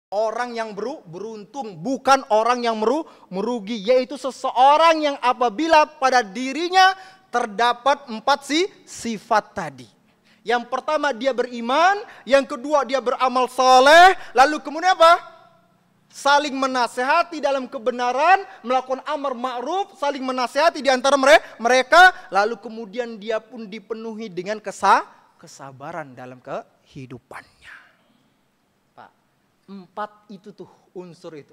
Orang yang beruntung, bukan orang yang merugi. Yaitu seseorang yang apabila pada dirinya terdapat 4 sifat tadi. Yang pertama dia beriman, yang kedua dia beramal soleh, lalu kemudian apa? Saling menasehati dalam kebenaran, melakukan amar ma'ruf, saling menasehati di antara mereka, lalu kemudian dia pun dipenuhi dengan kesabaran dalam kehidupannya. 4 itu tuh unsur itu,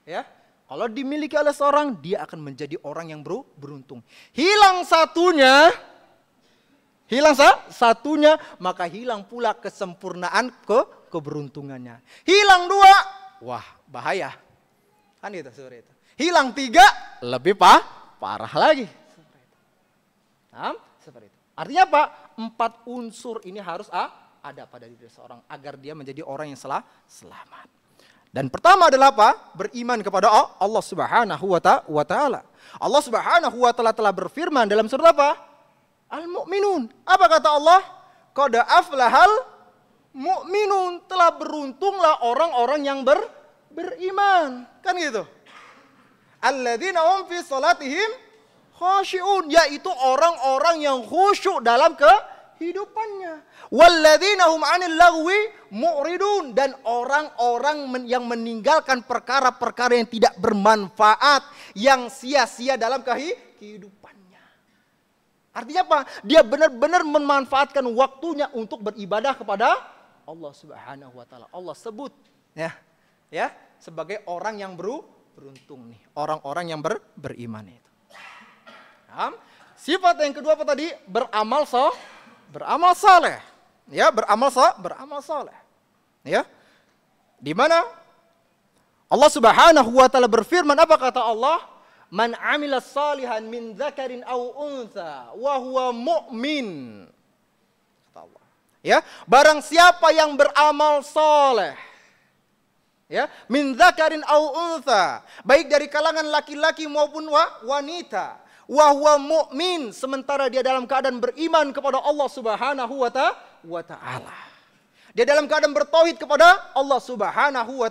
ya. Kalau dimiliki oleh seorang, dia akan menjadi orang yang beruntung. Hilang satunya, maka hilang pula kesempurnaan keberuntungannya. Hilang 2, wah bahaya, kan itu seperti itu. Hilang 3, lebih parah lagi. Seperti itu. Artinya apa? 4 unsur ini harus ada pada diri seorang agar dia menjadi orang yang selamat. Dan pertama adalah apa? Beriman kepada Allah Subhanahu wa taala. Allah Subhanahu wa taala telah berfirman dalam surat apa? Al-Mu'minun. Apa kata Allah? Qad aflahal mu'minun, telah beruntunglah orang-orang yang beriman. Kan gitu. Alladzina hum fi salatihim khashi'un, yaitu orang-orang yang khusyuk dalam kehidupannya. Walladzina hum 'anil lagwi mu'ridun, dan orang-orang yang meninggalkan perkara-perkara yang tidak bermanfaat, yang sia-sia dalam kehidupannya. Artinya apa? Dia benar-benar memanfaatkan waktunya untuk beribadah kepada Allah Subhanahu wa taala. Allah sebut ya sebagai orang yang beruntung nih, orang-orang yang beriman itu. Sifat yang kedua apa tadi? Beramal saleh. Ya, beramal saleh. Ya. Di mana Allah Subhanahu wa taala berfirman, apa kata Allah? Man 'amila salihan min dzakarin aw untha wa huwa mu'min. Kata Allah. Ya, barang siapa yang beramal saleh, ya, min dzakarin aw untha, baik dari kalangan laki-laki maupun wanita, wa huwa mu'min, sementara dia dalam keadaan beriman kepada Allah Subhanahu wa taala. Dia dalam keadaan bertauhid kepada Allah Subhanahu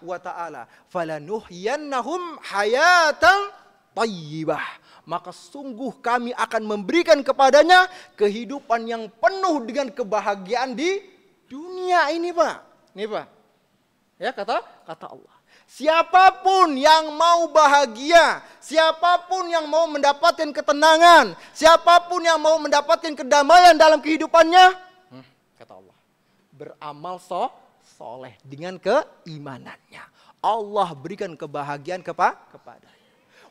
wa taala. Falanuhyannahum hayatan thayyibah. Maka sungguh kami akan memberikan kepadanya kehidupan yang penuh dengan kebahagiaan di dunia ini, Pak. Nih, Pak. Ya, kata Allah. Siapapun yang mau bahagia, siapapun yang mau mendapatkan ketenangan, siapapun yang mau mendapatkan kedamaian dalam kehidupannya, kata Allah, beramal soleh dengan keimanannya. Allah berikan kebahagiaan kepadanya.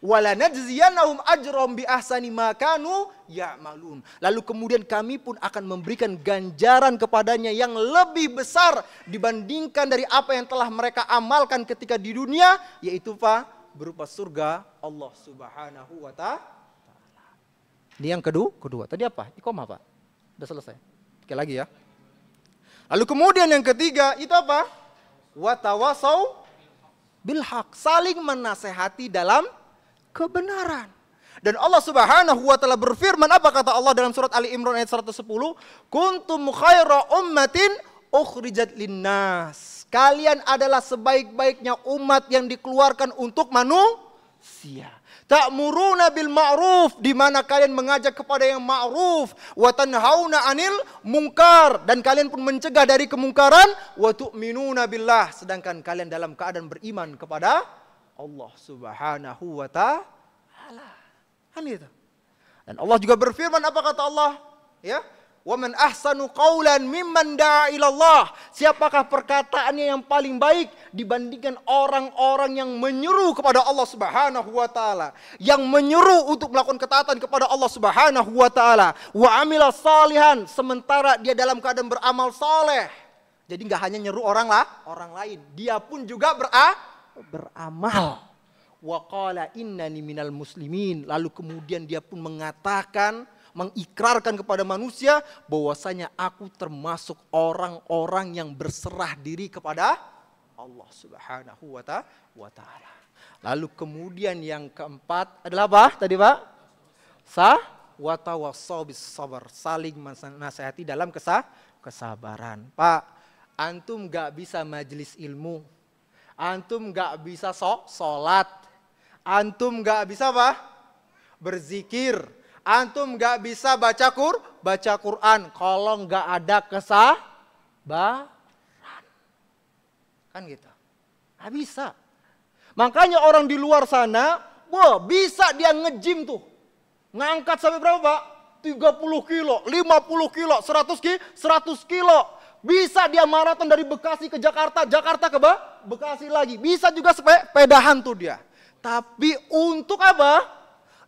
Wala najziyannahum ajrahum bi ahsani ma kanu ya'malun. Lalu kemudian kami pun akan memberikan ganjaran kepadanya yang lebih besar dibandingkan dari apa yang telah mereka amalkan ketika di dunia, yaitu berupa surga Allah Subhanahu wa taala. Ini yang kedua. Tadi apa? Iqamah, Pak. Sudah selesai. Oke, lagi ya. Lalu kemudian yang ketiga itu apa? Wa tawasau bil haq, saling menasehati dalam kebenaran. Dan Allah Subhanahu wa taala berfirman, apa kata Allah dalam surat Ali Imran ayat 110? Kuntum khaira ummatin ukhrijat linnas. Kalian adalah sebaik-baiknya umat yang dikeluarkan untuk manusia. Ta'muruna bil ma'ruf, di mana kalian mengajak kepada yang ma'ruf, wa tanhauna 'anil munkar, dan kalian pun mencegah dari kemungkaran, wa tu'minuna billah, sedangkan kalian dalam keadaan beriman kepada Allah Subhanahu wa taala. Kan itu. Dan Allah juga berfirman, apa kata Allah? Ya, wa man ahsanu qawlan mimman da'a ila Allah. Siapakah perkataannya yang paling baik dibandingkan orang-orang yang menyeru kepada Allah Subhanahu wa taala, yang menyeru untuk melakukan ketaatan kepada Allah Subhanahu wa taala, wa amila salihan, sementara dia dalam keadaan beramal saleh. Jadi enggak hanya nyeru orang lain, dia pun juga beramal. Wa qala innani minal muslimin, lalu kemudian dia pun mengatakan, mengikrarkan kepada manusia bahwasanya aku termasuk orang-orang yang berserah diri kepada Allah Subhanahu wa taala. Lalu kemudian yang keempat adalah apa tadi, Pak? Wa tawassau bis sabar, saling menasihati dalam kesabaran. Pak, antum gak bisa majelis ilmu, Antum nggak bisa sholat. Antum nggak bisa apa? Berzikir. Antum nggak bisa baca Quran kalau nggak ada kesabaran. Kan gitu. Nggak bisa. Makanya orang di luar sana, wah bisa dia nge-gym tuh. Ngangkat sampai berapa Pak? 30 kilo, 50 kilo, 100 kilo. Bisa dia maraton dari Bekasi ke Jakarta, Jakarta ke Bekasi lagi. Bisa juga sepedahan tuh dia. Tapi untuk apa?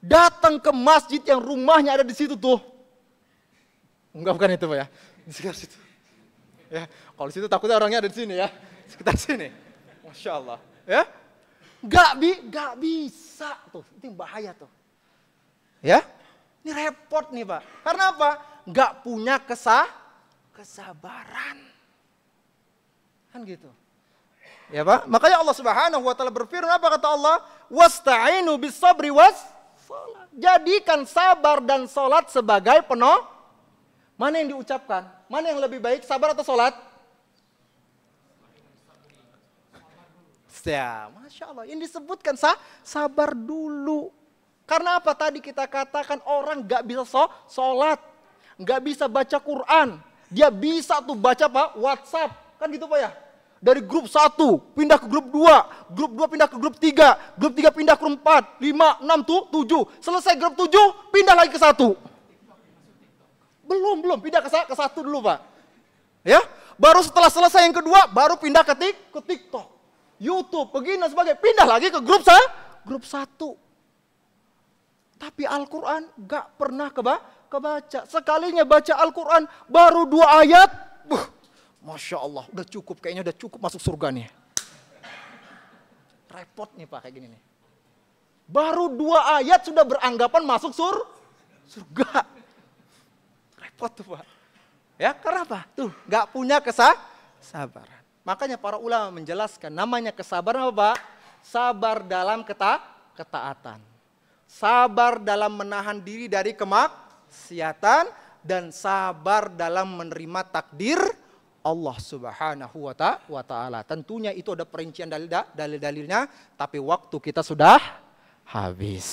Datang ke masjid yang rumahnya ada di situ tuh. Enggak, bukan itu Pak ya. Di sekitar situ. Ya, kalau di situ takutnya orangnya ada di sini ya. Sekitar sini. Masya Allah. Ya. Gak bisa tuh. Itu yang bahaya tuh. Ya. Ini repot nih Pak. Karena apa? Gak punya kesabaran. Kan gitu. Ya Pak. Makanya Allah Subhanahu wa taala berfirman, apa kata Allah? Wasta'inu bis sabri was salat. Jadikan sabar dan salat sebagai penolong. Mana yang diucapkan? Mana yang lebih baik, sabar atau salat? Ya, Masya Allah. Yang disebutkan sabar dulu. Karena apa? Tadi kita katakan orang gak bisa sholat. Gak bisa baca Quran. Dia bisa tuh baca Pak, WhatsApp. Kan gitu Pak ya? Dari grup 1 pindah ke grup 2. Grup 2 pindah ke grup 3. Grup 3 pindah ke grup 4. 5, 6, 7. Selesai grup 7, pindah lagi ke 1. Belum. Pindah ke 1 dulu Pak. Ya, baru setelah selesai yang kedua, baru pindah ke TikTok. YouTube, begini dan sebagainya. Pindah lagi ke grup 1. Tapi Al-Quran gak pernah kebaca. Sekalinya baca Al-Quran baru 2 ayat. Masya Allah, udah cukup. Kayaknya udah cukup masuk surga nih. Repot nih Pak kayak gini nih. Baru 2 ayat sudah beranggapan masuk surga. Repot tuh Pak. Ya, karena apa? Tuh, gak punya kesabaran. Makanya para ulama menjelaskan namanya kesabaran apa Pak? Sabar dalam ketaatan. Sabar dalam menahan diri dari kemaksiatan. Dan sabar dalam menerima takdir Allah Subhanahu wa ta'ala. Tentunya itu ada perincian dalil-dalilnya. Tapi waktu kita sudah habis.